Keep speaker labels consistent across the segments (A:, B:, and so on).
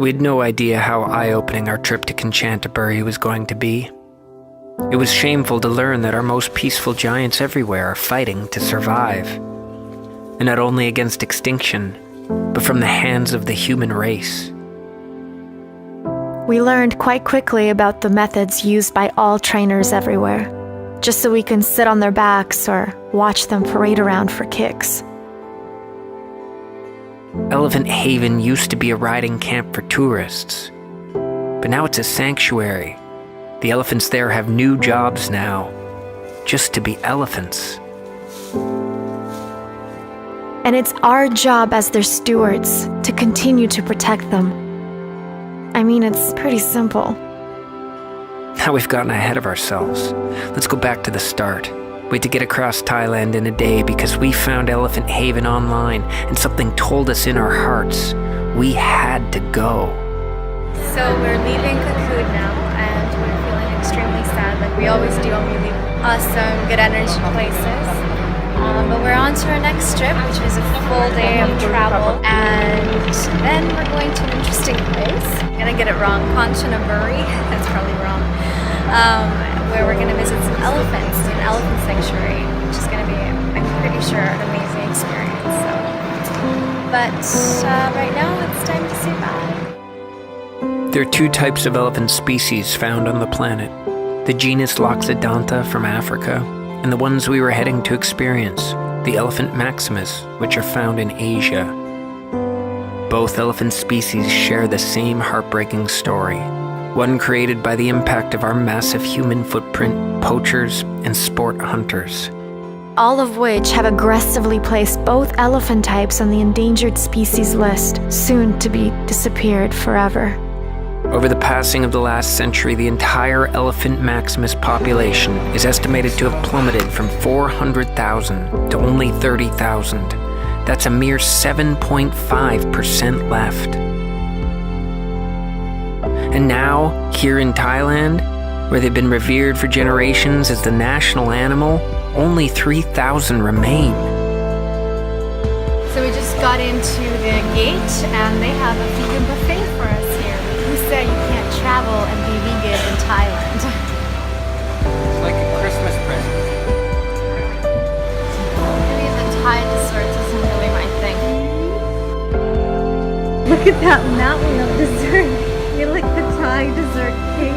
A: We had no idea how eye-opening our trip to Kanchantaburi was going to be. It was shameful to learn that our most peaceful giants everywhere are fighting to survive. And not only against extinction, but from the hands of the human race.
B: We learned quite quickly about the methods used by all trainers everywhere, just so we can sit on their backs or watch them parade around for kicks.
A: Elephant Haven used to be a riding camp for tourists, but now it's a sanctuary. The elephants there have new jobs now, just to be elephants.
B: And it's our job as their stewards to continue to protect them. I mean, it's pretty simple.
A: Now we've gotten ahead of ourselves. Let's go back to the start. We had to get across Thailand in a day because we found Elephant Haven online and something told us in our hearts we had to go.
C: So we're leaving Cocoon now and we're feeling extremely sad like we always do when we leave awesome, good energy places. But we're on to our next trip, which is a full day of travel, and then we're going to an interesting place. I'm gonna get it wrong, Kanchanaburi, that's probably wrong, where we're gonna visit some elephants, an elephant sanctuary, which is gonna be, I'm pretty sure, an amazing experience. But right now it's time to say bye.
A: There are two types of elephant species found on the planet. The genus Loxodonta from Africa, and the ones we were heading to experience, the elephant maximus, which are found in Asia. Both elephant species share the same heartbreaking story, one created by the impact of our massive human footprint, poachers, and sport hunters.
B: All of which have aggressively placed both elephant types on the endangered species list, soon to be disappeared forever.
A: Over the passing of the last century, the entire elephant maximus population is estimated to have plummeted from 400,000 to only 30,000. That's a mere 7.5% left. And now, here in Thailand, where they've been revered for generations as the national animal, only 3,000 remain.
C: So we just got into the gate and they have a vegan buffet for us here. Who said you can't travel and be vegan in Thailand?
A: It's like a Christmas present.
C: Maybe the Thai desserts isn't really my thing. Look at that mountain of dessert. You're like the Thai dessert king.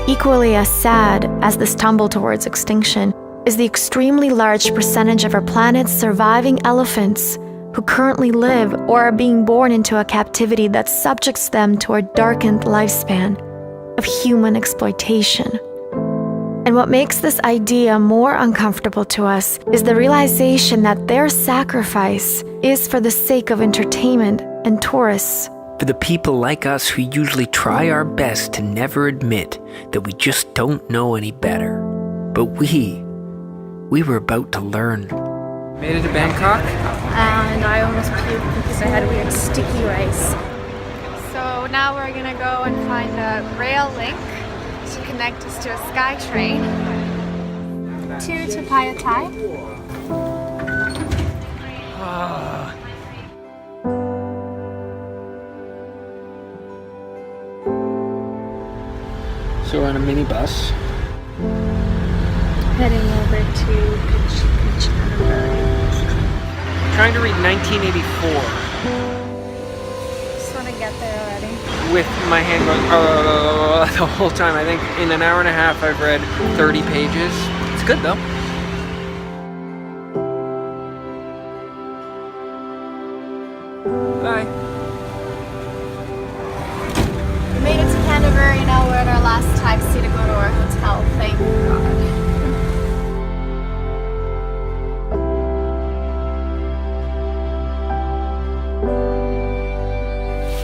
B: Equally as sad as this tumble towards extinction is the extremely large percentage of our planet's surviving elephants who currently live or are being born into a captivity that subjects them to a darkened lifespan of human exploitation. And what makes this idea more uncomfortable to us is the realization that their sacrifice is for the sake of entertainment and tourists.
A: For the people like us who usually try our best to never admit that we just don't know any better. But we were about to learn. Made it to Bangkok?
C: And I almost puked because I had weird sticky rice. So now we're gonna go and find a rail link to connect us to a SkyTrain to Payatai.
A: So we're on a minibus.
C: Heading over to Kanchanaburi.
A: Trying to read 1984
C: Just want to get there already.
A: with my hand going the whole time. I think in an hour and a half I've read 30 pages. It's good though. Bye.
C: We made it to Canterbury. Now we're at our last taxi to go to our hotel. Thank God.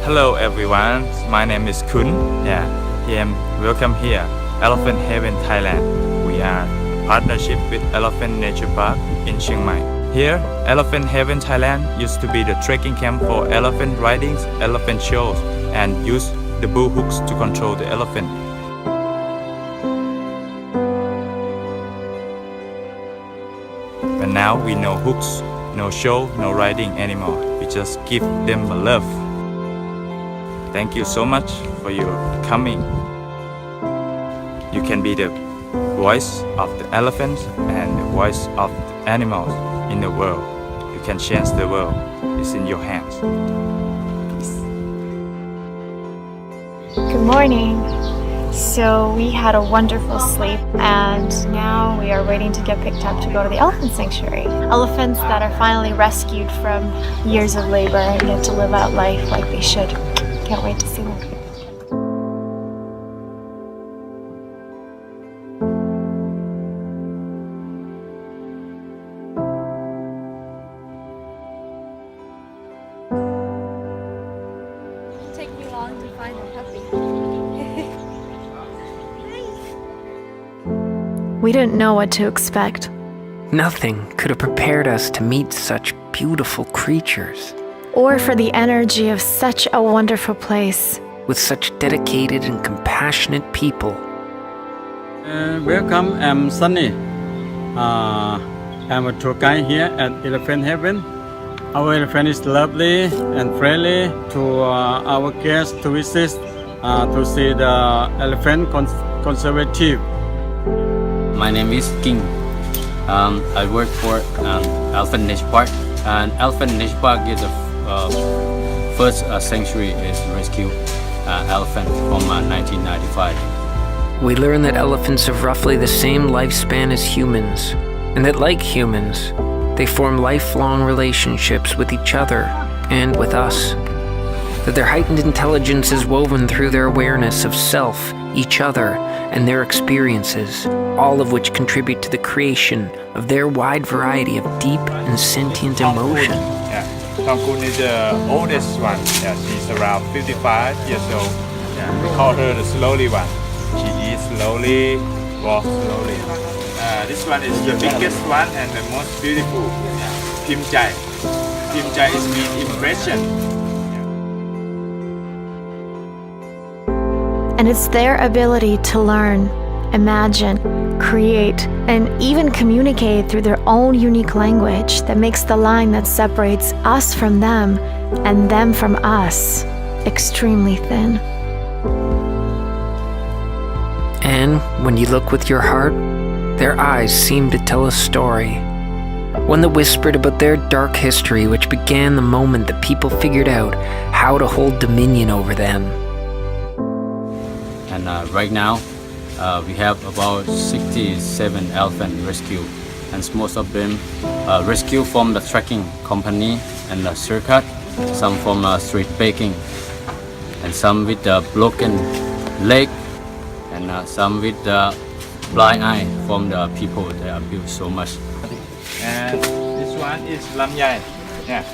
D: Hello everyone, my name is Kun. Welcome here, Elephant Haven, Thailand. We are in partnership with Elephant Nature Park in Chiang Mai. Here, Elephant Haven, Thailand used to be the trekking camp for elephant ridings, elephant shows, and use the bull hooks to control the elephant. But now we know hooks no show, no riding anymore. We just give them love. Thank you so much for your coming. You can be the voice of the elephants and the voice of the animals in the world. You can change the world. It's in your hands.
B: Good morning. So we had a wonderful sleep and now we are waiting to get picked up to go to the elephant sanctuary. Elephants that are finally rescued from years of labor and get to live out life like they should. Can't wait to see them.
C: It'll take me long to find a puppy.
B: We didn't know what to expect.
A: Nothing could have prepared us to meet such beautiful creatures,
B: Or for the energy of such a wonderful place.
A: with such dedicated and compassionate people.
E: Welcome, I'm Sunny. I'm a tour guide here at Elephant Heaven. Our elephant is lovely and friendly to our guests to visit to see the elephant conservative.
F: My name is King. I work for Elephant Nature Park, and Elephant Nature Park is the first sanctuary is rescue elephant from 1995.
A: We learn that elephants have roughly the same lifespan as humans, and that like humans, they form lifelong relationships with each other and with us. That their heightened intelligence is woven through their awareness of self, each other, and their experiences, all of which contribute to the creation of their wide variety of deep and sentient emotion.
D: Yeah, Tongkun is the oldest one. Yeah, she's around 55 years old. Yeah, we call her the slowly one. She eats slowly, walks slowly. This one is the biggest one and the most beautiful. Yeah. Phim Chai. Phim Chai is mean impression.
B: And it's their ability to learn, imagine, create, and even communicate through their own unique language that makes the line that separates us from them and them from us extremely thin.
A: And when you look with your heart, their eyes seem to tell a story. One that whispered about their dark history, which began the moment that people figured out how to hold dominion over them.
F: And right now, we have about 67 elephant rescue, and most of them rescue from the trekking company and the circuit, some from street baking, and some with the broken leg, and some with the blind eye from the people that abuse so much.
D: And this one is Lam Yai. Yeah.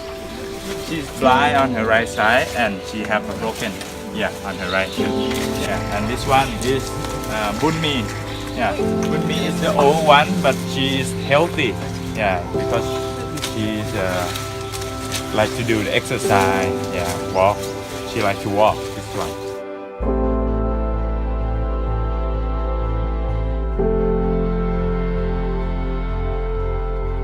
D: She's blind on her right side and she have a broken on her right too. Yeah. And this one is Bun Mi. Yeah. Bun Mi is the old one, but she is healthy. Yeah, because she's like to do the exercise. Yeah, walk. She like to walk. This one.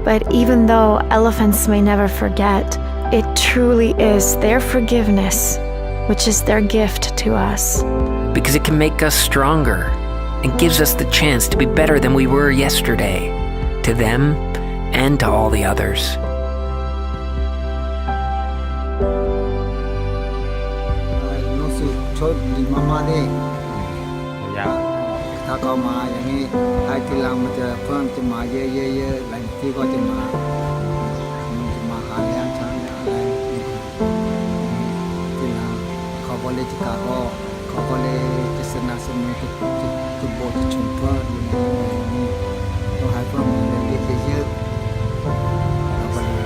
B: But even though elephants may never forget, it truly is their forgiveness, which is their gift to us.
A: Because it can make us stronger and gives us the chance to be better than we were yesterday, to them and to all the others.
D: Yeah.
G: ถ้าเขามาอย่างนี้ไอ้ที่เรามันจะเพิ่มจะมาเยอะๆหลายที่ก็จะมาหาเลี้ยงช้างอะไรที่เราเขาก็เลยจะกาก็เขาก็เลยจะสนับสนุนทุกโบสถ์ชุมชนอยู่ในนี้เราให้เพิ่มเงินเยอะเราก็เลย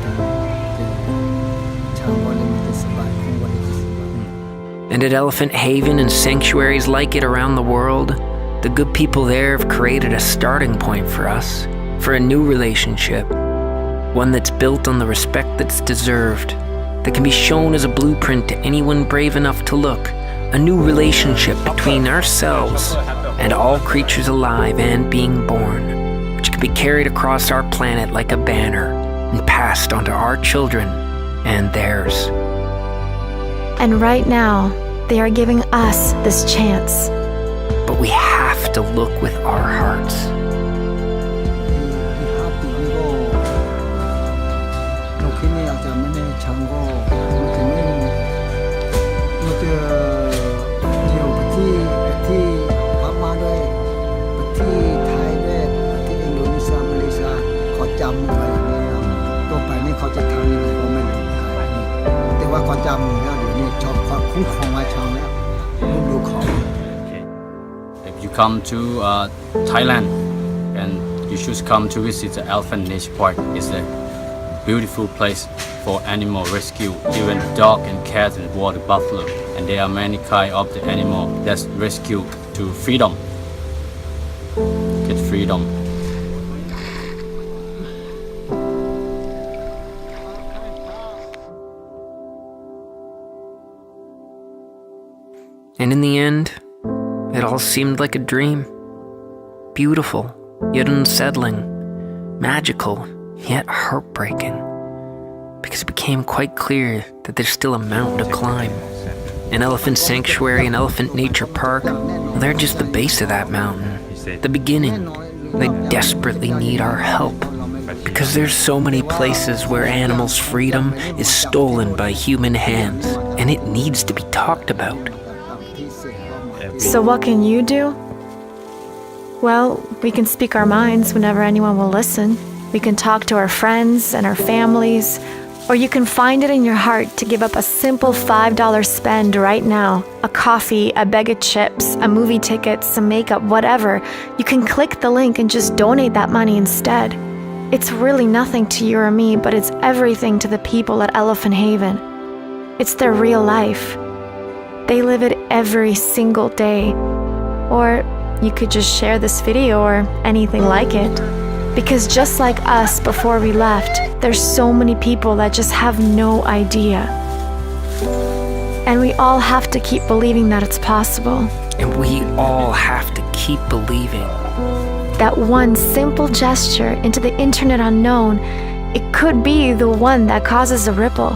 G: จะชาวบ้านมันจะสบายคงวันนี้จะสบาย
A: And at Elephant Haven and sanctuaries like it around the world, the good people there have created a starting point for us, for a new relationship, one that's built on the respect that's deserved, that can be shown as a blueprint to anyone brave enough to look, a new relationship between ourselves and all creatures alive and being born, which can be carried across our planet like a banner, and passed on to our children and theirs.
B: And right now, they are giving us this chance.
A: But we have to look with our hearts.
F: If you come to Thailand and you should come to visit the Elephant Nature Park, it's a beautiful place for animal rescue, even dog and cat and water buffalo, and there are many kind of the animal that's rescued to freedom, get freedom.
A: And in the end, it all seemed like a dream. Beautiful, yet unsettling. Magical, yet heartbreaking. Because it became quite clear that there's still a mountain to climb. An elephant sanctuary and elephant nature park, well, they're just the base of that mountain. The beginning. They desperately need our help. Because there's so many places where animals' freedom is stolen by human hands, and it needs to be talked about.
B: So what can you do? Well, we can speak our minds whenever anyone will listen. We can talk to our friends and our families, or you can find it in your heart to give up a simple $5 spend right now. A coffee, a bag of chips, a movie ticket, some makeup, whatever. You can click the link and just donate that money instead. It's really nothing to you or me, but it's everything to the people at Elephant Haven. It's their real life. They live it every single day. Or you could just share this video or anything like it. Because just like us before we left, there's so many people that just have no idea. And we all have to keep believing that it's possible.
A: And we all have to keep believing.
B: That one simple gesture into the internet unknown, it could be the one that causes a ripple,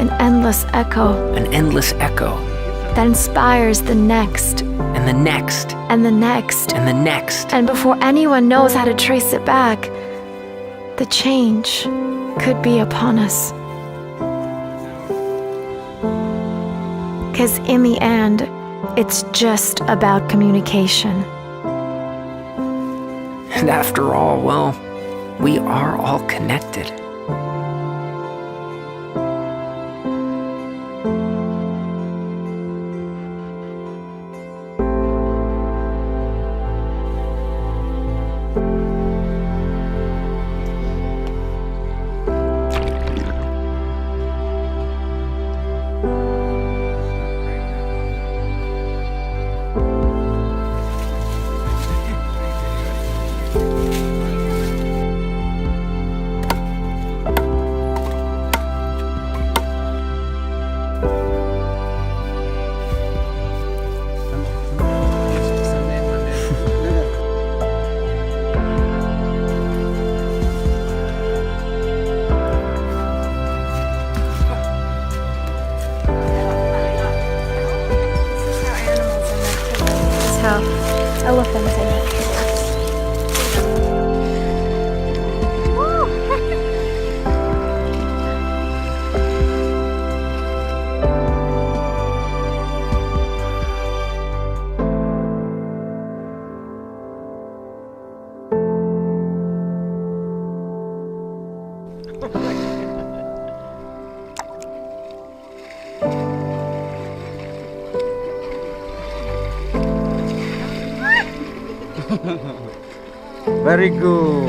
B: an endless echo.
A: An endless echo.
B: That inspires the next,
A: And the next.
B: and the next,
A: And the next.
B: and before anyone knows how to trace it back, the change could be upon us. 'Cause in the end, it's just about communication.
A: And after all, well, we are all connected.
B: Elephants in it.
G: Very good.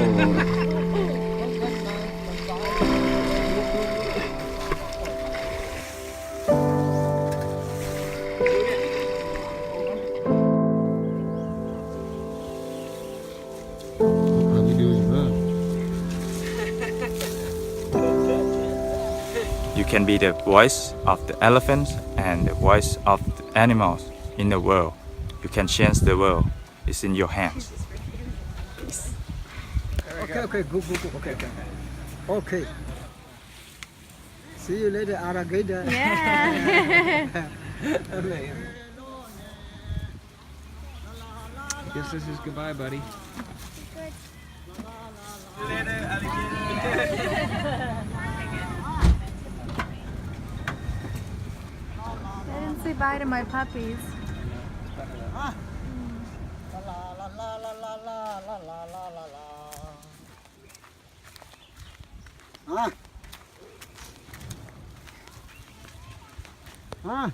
D: You can be the voice of the elephants and the voice of the animals in the world. You can change the world. It's in your hands.
G: Okay, good. Okay. Okay. See you later, alligator.
C: Yeah.
A: Guess this is goodbye, buddy.
C: I didn't say bye to my puppies.
G: Ah.